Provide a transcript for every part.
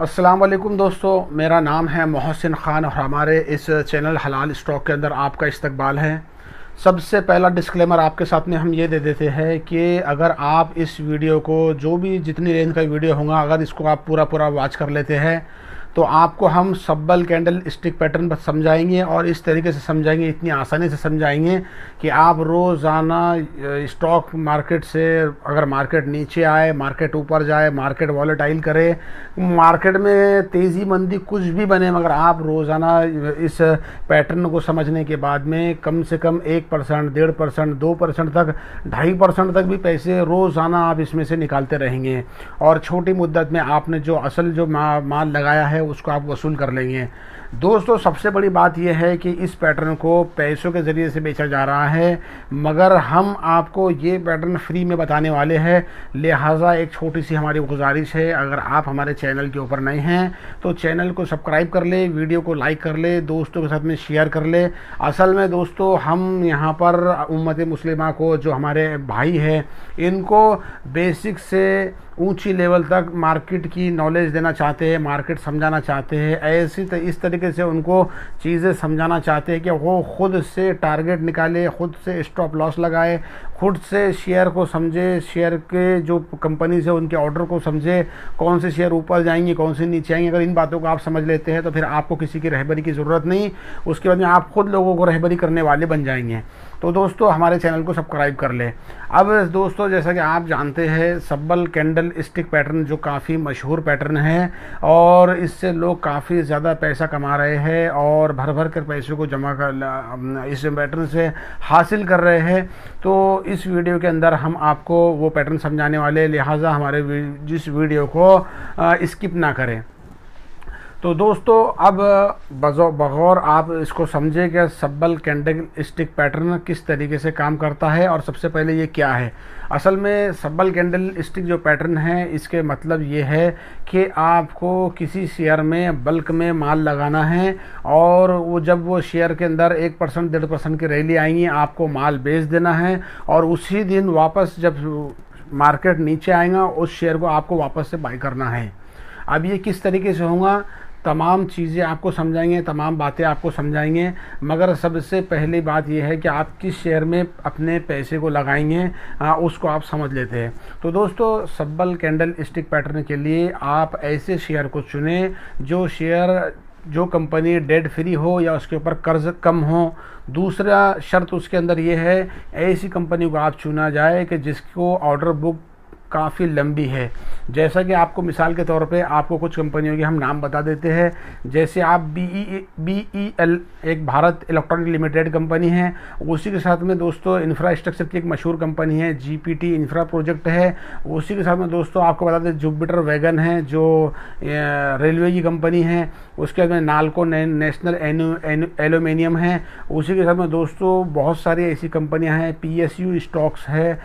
अस्सलाम वालेकुम दोस्तों, मेरा नाम है मोहसिन ख़ान और हमारे इस चैनल हलाल स्टॉक के अंदर आपका इस्तकबाल है। सबसे पहला डिस्क्लेमर आपके साथ में हम ये दे देते हैं कि अगर आप इस वीडियो को जो भी जितनी रेंज का वीडियो होगा अगर इसको आप पूरा वॉच कर लेते हैं तो आपको हम सब्बल कैंडल स्टिक पैटर्न पर समझाएंगे और इस तरीके से समझाएंगे, इतनी आसानी से समझाएंगे कि आप रोज़ाना स्टॉक मार्केट से अगर मार्केट नीचे आए, मार्केट ऊपर जाए, मार्केट वॉलेटाइल करे, मार्केट में तेज़ी मंदी कुछ भी बने, मगर आप रोज़ाना इस पैटर्न को समझने के बाद में कम से कम 1%, 1.5%, 2% तक, 2.5% तक भी पैसे रोज़ाना आप इसमें से निकालते रहेंगे और छोटी मुद्दत में आपने जो असल जो माल लगाया है उसको आप वसूल कर लेंगे। दोस्तों, सबसे बड़ी बात यह है कि इस पैटर्न को पैसों के ज़रिए से बेचा जा रहा है, मगर हम आपको ये पैटर्न फ्री में बताने वाले हैं। लिहाजा एक छोटी सी हमारी गुजारिश है, अगर आप हमारे चैनल के ऊपर नए हैं तो चैनल को सब्सक्राइब कर ले, वीडियो को लाइक कर ले, दोस्तों के साथ में शेयर कर ले। असल में दोस्तों, हम यहाँ पर उम्मत मुस्लिमा को, जो हमारे भाई हैं, इनको बेसिक से ऊंची लेवल तक मार्केट की नॉलेज देना चाहते हैं, मार्केट समझाना चाहते हैं, इस तरीके से उनको चीज़ें समझाना चाहते हैं कि वो खुद से टारगेट निकाले, खुद से स्टॉप लॉस लगाए, खुद से शेयर को समझे, शेयर के जो कंपनी से उनके ऑर्डर को समझे, कौन से शेयर ऊपर जाएंगे, कौन से नीचे आएंगे। अगर इन बातों को आप समझ लेते हैं तो फिर आपको किसी की रहबरी की ज़रूरत नहीं, उसके बाद में आप खुद लोगों को रहबरी करने वाले बन जाएंगे। तो दोस्तों, हमारे चैनल को सब्सक्राइब कर लें। अब दोस्तों, जैसा कि आप जानते हैं, सब्बल कैंडल स्टिक पैटर्न जो काफ़ी मशहूर पैटर्न है और इससे लोग काफ़ी ज़्यादा पैसा कमा रहे हैं और भर कर पैसों को जमा कर इस पैटर्न से हासिल कर रहे हैं। तो इस वीडियो के अंदर हम आपको वो पैटर्न समझाने वाले, लिहाजा हमारे जिस वीडियो को स्किप ना करें। तो दोस्तों, अब बगौर आप इसको समझे कि सब्बल कैंडल स्टिक पैटर्न किस तरीके से काम करता है और सबसे पहले ये क्या है। असल में सब्बल कैंडल स्टिक जो पैटर्न है, इसके मतलब ये है कि आपको किसी शेयर में बल्क में माल लगाना है और वो जब वो शेयर के अंदर 1%, 1.5% की रैली आएंगी, आपको माल बेच देना है और उसी दिन वापस जब मार्केट नीचे आएगा उस शेयर को आपको वापस से बाई करना है। अब ये किस तरीके से होगा, तमाम चीज़ें आपको समझाएंगे, तमाम बातें आपको समझाएंगे, मगर सबसे पहली बात यह है कि आप किस शेयर में अपने पैसे को लगाएंगे उसको आप समझ लेते हैं। तो दोस्तों, सब्बल कैंडल स्टिक पैटर्न के लिए आप ऐसे शेयर को चुनें जो कंपनी डेट फ्री हो या उसके ऊपर कर्ज कम हो। दूसरा शर्त उसके अंदर ये है, ऐसी कंपनी को आप चुना जाए कि जिसको ऑर्डर बुक काफ़ी लंबी है। जैसा कि आपको मिसाल के तौर पे आपको कुछ कंपनियों के हम नाम बता देते हैं। जैसे आप BEL एक भारत इलेक्ट्रॉनिक लिमिटेड कंपनी है, उसी के साथ में दोस्तों इंफ्रास्ट्रक्चर की एक मशहूर कंपनी है GPT इंफ्रा प्रोजेक्ट है। उसी के साथ में दोस्तों आपको बता दें जुपिटर वैगन है जो रेलवे की कंपनी है। उसके बाद में नालको नेशनल एल्यूमिनियम है। उसी के साथ में दोस्तों बहुत सारी ऐसी कंपनियां हैं, PSU स्टॉक्स है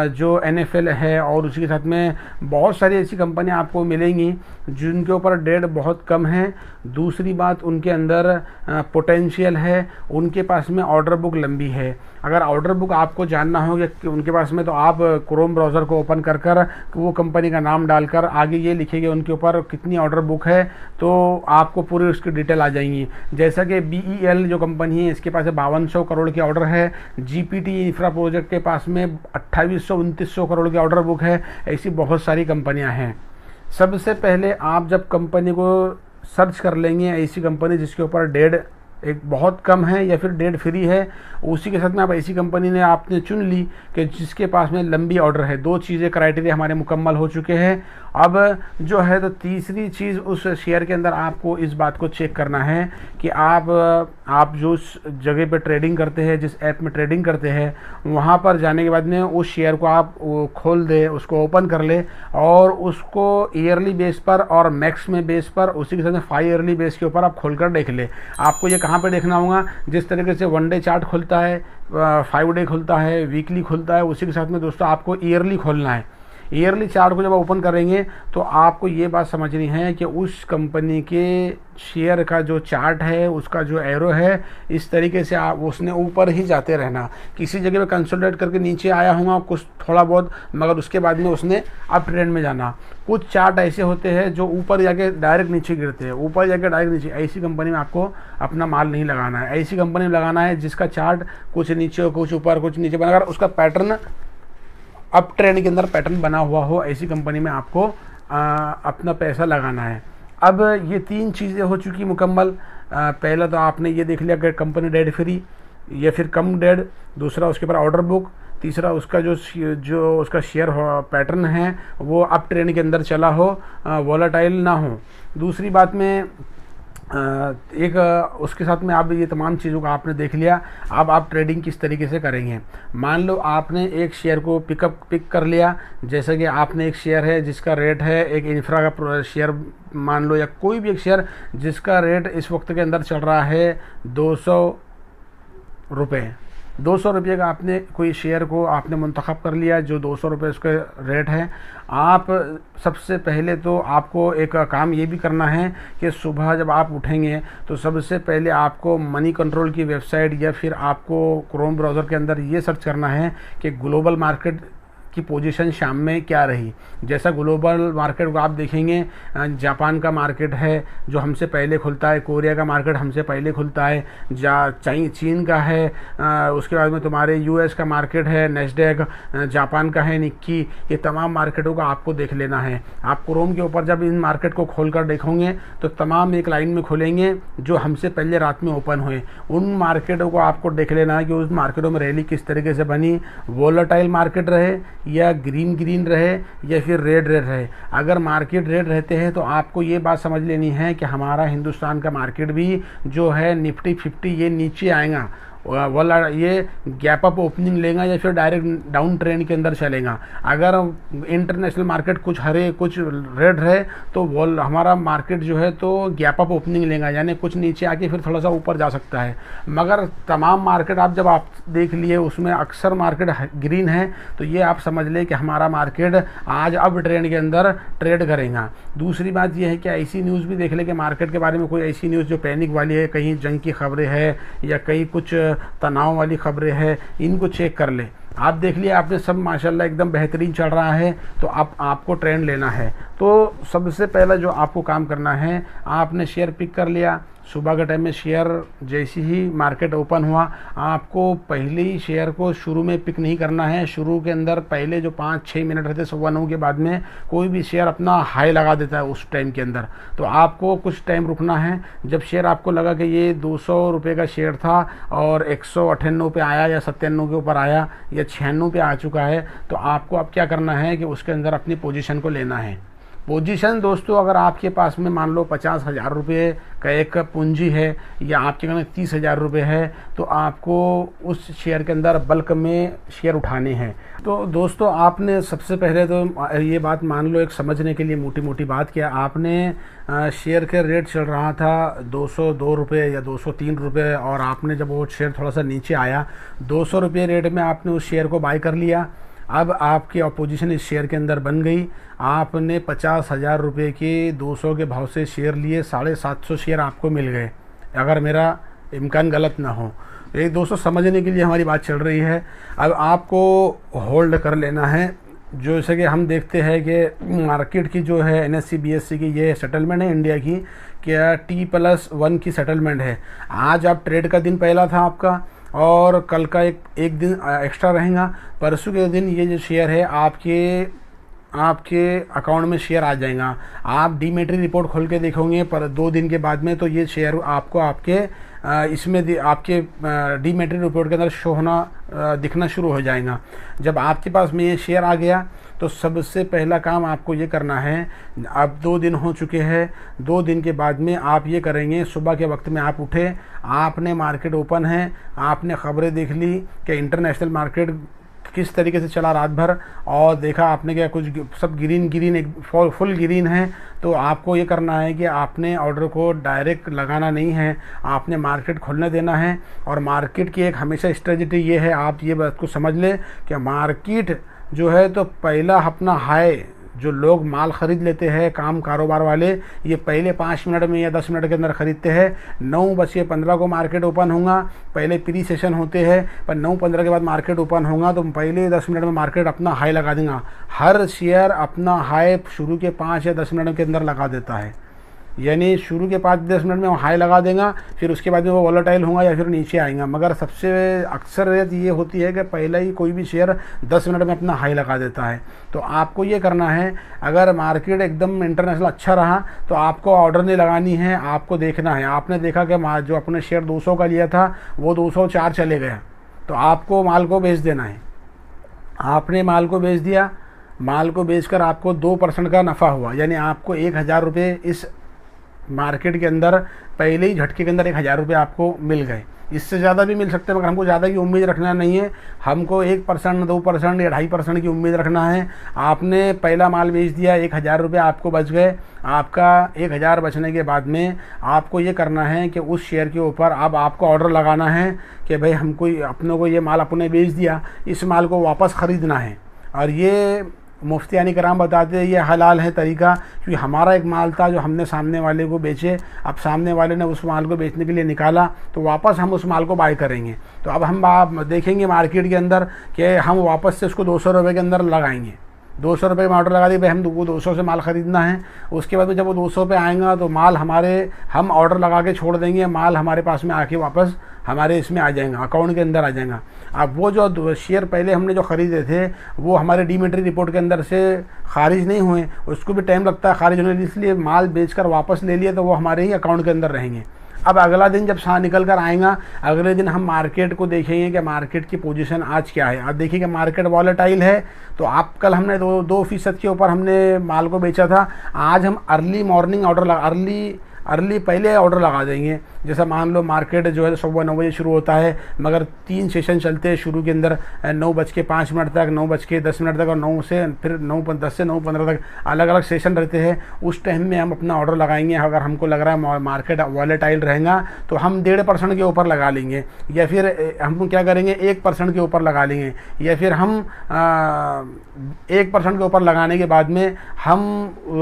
जो NFL है, और उसी के साथ में बहुत सारी ऐसी कंपनियां आपको मिलेंगी जिनके ऊपर डेट बहुत कम है। दूसरी बात, उनके अंदर पोटेंशियल है, उनके पास में ऑर्डर बुक लंबी है। अगर ऑर्डर बुक आपको जानना हो कि उनके पास में, तो आप क्रोम ब्राउज़र को ओपन कर वो कंपनी का नाम डालकर आगे ये लिखेंगे उनके ऊपर कितनी ऑर्डर बुक है, तो आपको पूरी उसकी डिटेल आ जाएंगी। जैसा कि BEL जो कंपनी है, इसके पास 5200 करोड़ की ऑर्डर है। GPT इंफ्रा प्रोजेक्ट के पास में 2800-2900 करोड़ की ऑर्डर बुक है। ऐसी बहुत सारी कंपनियां हैं। सबसे पहले आप जब कंपनी को सर्च कर लेंगे, ऐसी कंपनी जिसके ऊपर डेट एक बहुत कम है या फिर डेट फ्री है, उसी के साथ में आप ऐसी कंपनी ने आपने चुन ली कि जिसके पास में लंबी ऑर्डर है। दो चीज़ें क्राइटेरिया हमारे मुकम्मल हो चुके हैं। अब जो है तो तीसरी चीज़, उस शेयर के अंदर आपको इस बात को चेक करना है कि आप जो जगह पे ट्रेडिंग करते हैं, जिस ऐप में ट्रेडिंग करते हैं, वहाँ पर जाने के बाद में उस शेयर को आप खोल दें, उसको ओपन कर ले और उसको ईयरली बेस पर और मैक्स में बेस पर, उसी के साथ में 5 ईयरली बेस के ऊपर आप खोलकर देख ले। आपको ये कहाँ पे देखना होगा, जिस तरीके से 1 डे चार्ट खुलता है, 5 डे खुलता है, वीकली खुलता है, उसी के साथ में दोस्तों आपको ईयरली खोलना है। ईयरली चार्ट को जब ओपन करेंगे तो आपको ये बात समझनी है कि उस कंपनी के शेयर का जो चार्ट है, उसका जो एरो है, इस तरीके से आप उसने ऊपर ही जाते रहना। किसी जगह पे कंसोलिडेट करके नीचे आया होगा कुछ थोड़ा बहुत, मगर उसके बाद में उसने अप ट्रेंड में जाना। कुछ चार्ट ऐसे होते हैं जो ऊपर जाके डायरेक्ट नीचे गिरते हैं, ऊपर जाके डायरेक्ट नीचे। ऐसी कंपनी में आपको अपना माल नहीं लगाना है। ऐसी कंपनी में लगाना है जिसका चार्ट कुछ नीचे हो, कुछ ऊपर, कुछ नीचे बना, अगर उसका पैटर्न अप ट्रेंड के अंदर पैटर्न बना हुआ हो, ऐसी कंपनी में आपको अपना पैसा लगाना है। अब ये 3 चीज़ें हो चुकी मुकम्मल। पहला तो आपने ये देख लिया कि कंपनी डेट फ्री या फिर कम डेट, दूसरा उसके ऊपर ऑर्डर बुक, तीसरा उसका जो उसका शेयर पैटर्न है वो अप ट्रेंड के अंदर चला हो, वॉलेटाइल ना हो। दूसरी बात में उसके साथ में आप ये तमाम चीज़ों का आपने देख लिया। अब आप ट्रेडिंग किस तरीके से करेंगे। मान लो आपने एक शेयर को पिक कर लिया, जैसे कि आपने एक शेयर है जिसका रेट है, एक इंफ्रा का शेयर मान लो, या कोई भी एक शेयर जिसका रेट इस वक्त के अंदर चल रहा है 200 रुपये। 200 रुपये का आपने कोई शेयर को आपने मुंतखब कर लिया, जो 200 रुपये उसका रेट है। आप सबसे पहले तो आपको एक काम ये भी करना है कि सुबह जब आप उठेंगे तो सबसे पहले आपको मनी कंट्रोल की वेबसाइट या फिर आपको क्रोम ब्राउज़र के अंदर ये सर्च करना है कि ग्लोबल मार्केट की पोजीशन शाम में क्या रही। जैसा ग्लोबल मार्केट को आप देखेंगे, जापान का मार्केट है जो हमसे पहले खुलता है, कोरिया का मार्केट हमसे पहले खुलता है, चीन का है, उसके बाद में तुम्हारे यूएस का मार्केट है नेस्डैक, जापान का है निक्की। ये तमाम मार्केटों का आपको देख लेना है। आप क्रोम के ऊपर जब इन मार्केट को खोल कर देखोगे तो तमाम एक लाइन में खुलेंगे जो हमसे पहले रात में ओपन हुए। उन मार्केटों को आपको देख लेना है कि उस मार्केटों में रैली किस तरीके से बनी, वोलेटाइल मार्केट रहे या ग्रीन रहे या फिर रेड रहे। अगर मार्केट रेड रहते हैं तो आपको ये बात समझ लेनी है कि हमारा हिंदुस्तान का मार्केट भी जो है निफ्टी 50 ये नीचे आएगा, वाला ये गैप अप ओपनिंग लेगा या फिर डायरेक्ट डाउन ट्रेंड के अंदर चलेगा। अगर इंटरनेशनल मार्केट कुछ हरे कुछ रेड रहे तो वो हमारा मार्केट जो है तो गैप अप ओपनिंग लेगा, यानी कुछ नीचे आके फिर थोड़ा सा ऊपर जा सकता है। मगर तमाम मार्केट जब आप देख लिए उसमें अक्सर मार्केट ग्रीन है, तो ये आप समझ लें कि हमारा मार्केट आज अब ट्रेंड के अंदर ट्रेड करेगा। दूसरी बात यह है कि ऐसी न्यूज़ भी देख ले कि मार्केट के बारे में कोई ऐसी न्यूज़ जो पैनिक वाली है, कहीं जंग की खबरें है या कहीं कुछ तनाव वाली खबरें हैं, इनको चेक कर ले। आप देख लिया आपने सब माशाल्लाह एकदम बेहतरीन चल रहा है, तो आपको ट्रेंड लेना है। तो सबसे पहला जो आपको काम करना है, आपने शेयर पिक कर लिया। सुबह के टाइम में शेयर जैसे ही मार्केट ओपन हुआ, आपको पहले ही शेयर को शुरू में पिक नहीं करना है। शुरू के अंदर पहले जो 5-6 मिनट रहते 9:15 के बाद में कोई भी शेयर अपना हाई लगा देता है उस टाइम के अंदर, तो आपको कुछ टाइम रुकना है। जब शेयर आपको लगा कि ये 200 रुपये का शेयर था और 198 पे आया या 97 के ऊपर आया या 96 पे आ चुका है, तो आपको अब क्या करना है कि उसके अंदर अपनी पोजीशन को लेना है। पोजीशन दोस्तों, अगर आपके पास में मान लो 50,000 रुपये का एक पूंजी है या आपके पास 30,000 रुपये है, तो आपको उस शेयर के अंदर बल्क में शेयर उठाने हैं। तो दोस्तों आपने सबसे पहले तो ये बात मान लो, एक समझने के लिए मोटी मोटी बात किया, आपने शेयर के रेट चल रहा था 202 रुपये या 203 रुपये, और आपने जब वो शेयर थोड़ा सा नीचे आया 200 रुपये रेट में आपने उस शेयर को बाय कर लिया। अब आपकी अपोजिशन इस शेयर के अंदर बन गई। आपने 50,000 रुपये के 200 के भाव से शेयर लिए, 750 शेयर आपको मिल गए, अगर मेरा इम्कान गलत ना हो। एक दोस्तों समझने के लिए हमारी बात चल रही है। अब आपको होल्ड कर लेना है। जो जैसे कि हम देखते हैं कि मार्केट की जो है NSE BSE की ये सेटलमेंट है इंडिया की, क्या T+1 की सेटलमेंट है। आज आप ट्रेड का दिन पहला था आपका, और कल का एक दिन एक्स्ट्रा रहेगा। परसों के दिन ये जो शेयर है आपके अकाउंट में शेयर आ जाएगा। आप डीमेट्री रिपोर्ट खोल के देखोगे पर 2 दिन के बाद में, तो ये शेयर आपको आपके इसमें आपके डीमेट्री रिपोर्ट के अंदर शो होना दिखना शुरू हो जाएगा। जब आपके पास में ये शेयर आ गया तो सबसे पहला काम आपको ये करना है, अब 2 दिन हो चुके हैं, 2 दिन के बाद में आप ये करेंगे, सुबह के वक्त में आप उठे, आपने मार्केट ओपन है, आपने ख़बरें देख ली कि इंटरनेशनल मार्केट किस तरीके से चला रात भर, और देखा आपने क्या कुछ सब ग्रीन एक फुल ग्रीन है, तो आपको ये करना है कि आपने ऑर्डर को डायरेक्ट लगाना नहीं है, आपने मार्केट खोलने देना है। और मार्केट की एक हमेशा स्ट्रेटजी ये है, आप ये बात को समझ लें कि मार्केट जो है तो पहला अपना हाई जो लोग माल ख़रीद लेते हैं कारोबार वाले, ये पहले 5 मिनट में या 10 मिनट के अंदर ख़रीदते हैं। 9:15 को मार्केट ओपन होगा, पहले प्री सेशन होते हैं, पर 9:15 के बाद मार्केट ओपन होगा तो पहले 10 मिनट में मार्केट अपना हाई लगा देगा। हर शेयर अपना हाई शुरू के 5 या 10 मिनट के अंदर लगा देता है, यानी शुरू के 5-10 मिनट में वो हाई लगा देगा, फिर उसके बाद में वो वॉलेटाइल होगा या फिर नीचे आएगा। मगर सबसे अक्सरियत ये होती है कि पहले ही कोई भी शेयर 10 मिनट में अपना हाई लगा देता है। तो आपको ये करना है, अगर मार्केट एकदम इंटरनेशनल अच्छा रहा तो आपको ऑर्डर नहीं लगानी है, आपको देखना है। आपने देखा कि जो अपने शेयर 200 का लिया था वो 204 चले गया, तो आपको माल को बेच देना है। आपने माल को बेच दिया, माल को बेचकर आपको 2% का नफ़ा हुआ, यानी आपको 1000 रुपये इस मार्केट के अंदर पहले ही झटके के अंदर 1000 रुपये आपको मिल गए। इससे ज़्यादा भी मिल सकते हैं, मगर हमको ज़्यादा की उम्मीद रखना नहीं है। हमको 1%, 2% या 2.5% की उम्मीद रखना है। आपने पहला माल बेच दिया, 1000 रुपये आपको बच गए। आपका 1000 बचने के बाद में आपको ये करना है कि उस शेयर के ऊपर अब आपको ऑर्डर लगाना है कि भाई हमको अपनों को ये माल अपने बेच दिया, इस माल को वापस ख़रीदना है। और ये मुफ्तियानी कराम बताते हैं ये हलाल है तरीका, क्योंकि हमारा एक माल था जो हमने सामने वाले को बेचे, अब सामने वाले ने उस माल को बेचने के लिए निकाला तो वापस हम उस माल को बाय करेंगे। तो अब हम आप देखेंगे मार्केट के अंदर कि हम वापस से उसको 200 रुपये के अंदर लगाएंगे। 200 रुपये में ऑर्डर लगा दिए, भाई हम 200 से माल ख़रीदना है। उसके बाद में जब वो 200 पे आएगा तो माल हम ऑर्डर लगा के छोड़ देंगे, माल हमारे पास में आके वापस हमारे इसमें आ जाएगा, अकाउंट के अंदर आ जाएगा। अब वो जो शेयर पहले हमने जो ख़रीदे थे वो हमारे डीमेट्री रिपोर्ट के अंदर से खारिज नहीं हुए, उसको भी टाइम लगता है खारिज होने, इसलिए माल बेचकर वापस ले लिए तो वो हमारे ही अकाउंट के अंदर रहेंगे। अब अगला दिन जब निकल कर आएगा, अगले दिन हम मार्केट को देखेंगे कि मार्केट की पोजीशन आज क्या है। अब देखिए कि मार्केट वॉलेटाइल है, तो आप कल हमने 2% के ऊपर हमने माल को बेचा था, आज हम अर्ली मॉर्निंग ऑर्डर अर्ली पहले ऑर्डर लगा देंगे। जैसा मान लो मार्केट जो है सुबह 9 बजे शुरू होता है, मगर 3 सेशन चलते हैं शुरू के अंदर, 9:05 तक, 9:10 तक और 9 से फिर 9:10 से 9:15 तक अलग अलग सेशन रहते हैं। उस टाइम में हम अपना ऑर्डर लगाएंगे। अगर हमको लग रहा है मार्केट वॉलेटाइल रहेगा तो हम 1.5% के ऊपर लगा लेंगे, या फिर हम क्या करेंगे 1% के ऊपर लगा लेंगे, या फिर हम 1% के ऊपर लगाने के बाद में हम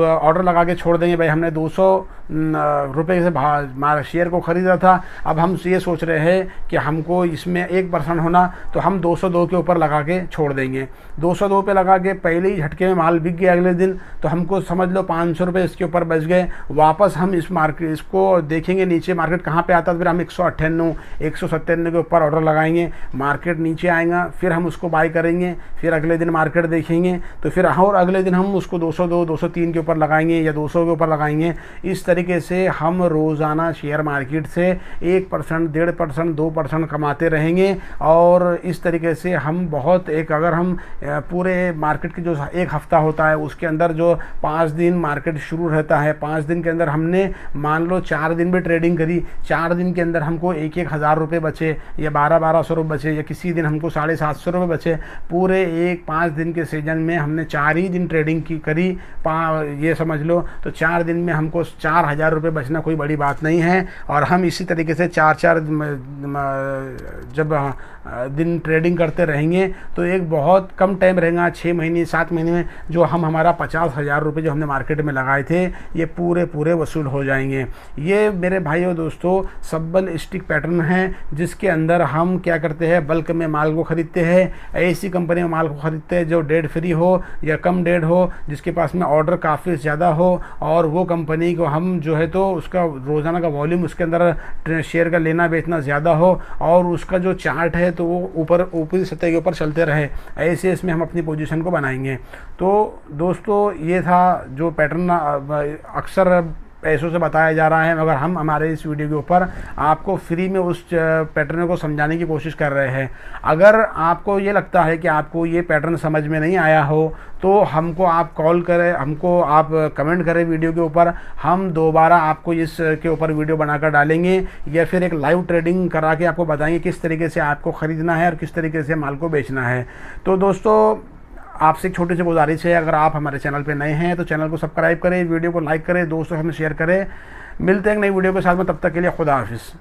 ऑर्डर लगा के छोड़ देंगे। भाई हमने 200 रुपये से शेयर को ख़रीदा था, अब हम ये सोच रहे हैं कि हमको इसमें 1% होना, तो हम 202 के ऊपर लगा के छोड़ देंगे। 202 पे लगा के पहले ही झटके में माल बिक गया अगले दिन, तो हमको समझ लो 500 रुपये इसके ऊपर बच गए। वापस हम इसको देखेंगे नीचे मार्केट कहाँ पे आता है, फिर हम 198, 197 के ऊपर ऑर्डर लगाएंगे। मार्केट नीचे आएगा, फिर हम उसको बाय करेंगे, फिर अगले दिन मार्केट देखेंगे तो फिर और अगले दिन हम उसको 202, 203 के ऊपर लगाएंगे या 200 के ऊपर लगाएंगे। इस तरीके से हम रोज़ाना शेयर मार्केट से 1%, 1.5%, 2% कमाते रहेंगे। और इस तरीके से हम अगर हम पूरे मार्केट की जो एक हफ़्ता होता है उसके अंदर जो 5 दिन मार्केट शुरू रहता है, 5 दिन के अंदर हमने मान लो 4 दिन भी ट्रेडिंग करी, 4 दिन के अंदर हमको 1,000 रुपये बचे या 1200 रुपये बचे, या किसी दिन हमको 750 रुपये बचे। पूरे 5 दिन के सीजन में हमने 4 ही दिन ट्रेडिंग करी, ये समझ लो तो 4 दिन में हमको 4000 रुपये बचना कोई बड़ी बात नहीं है। और हम इसी तरीके से 4 जब दिन ट्रेडिंग करते रहेंगे तो एक बहुत कम टाइम रहेगा, 6 महीने 7 महीने में जो हमारा 50,000 रुपये जो हमने मार्केट में लगाए थे ये पूरे वसूल हो जाएंगे। ये मेरे भाइयों दोस्तों सब्बल स्टिक पैटर्न है, जिसके अंदर हम क्या करते हैं बल्क में माल को ख़रीदते हैं। ऐसी कंपनी में माल को ख़रीदते हैं जो डेट फ्री हो या कम डेट हो, जिसके पास में ऑर्डर काफ़ी ज़्यादा हो, और वो कंपनी को हम जो है तो उसका रोज़ाना का वॉल्यूम उसके अंदर शेयर का लेना बेचना ज़्यादा हो, और उसका जो चार्ट है तो वो ऊपरी सतह के ऊपर चलते रहे। ऐसे इसमें हम अपनी पोजीशन को बनाएंगे। तो दोस्तों ये था जो पैटर्न अक्सर पैसों से बताया जा रहा है, मगर हम हमारे इस वीडियो के ऊपर आपको फ्री में उस पैटर्न को समझाने की कोशिश कर रहे हैं। अगर आपको ये लगता है कि आपको ये पैटर्न समझ में नहीं आया हो तो हमको आप कॉल करें, हमको आप कमेंट करें वीडियो के ऊपर, हम दोबारा आपको इस के ऊपर वीडियो बनाकर डालेंगे, या फिर एक लाइव ट्रेडिंग करा के आपको बताएंगे किस तरीके से आपको ख़रीदना है और किस तरीके से माल को बेचना है। तो दोस्तों आपसे एक छोटी सी गुजारिश है, अगर आप हमारे चैनल पे नए हैं तो चैनल को सब्सक्राइब करें, वीडियो को लाइक करें, दोस्तों हमें शेयर करें। मिलते हैं एक नई वीडियो के साथ में, तब तक के लिए खुदा हाफिज़।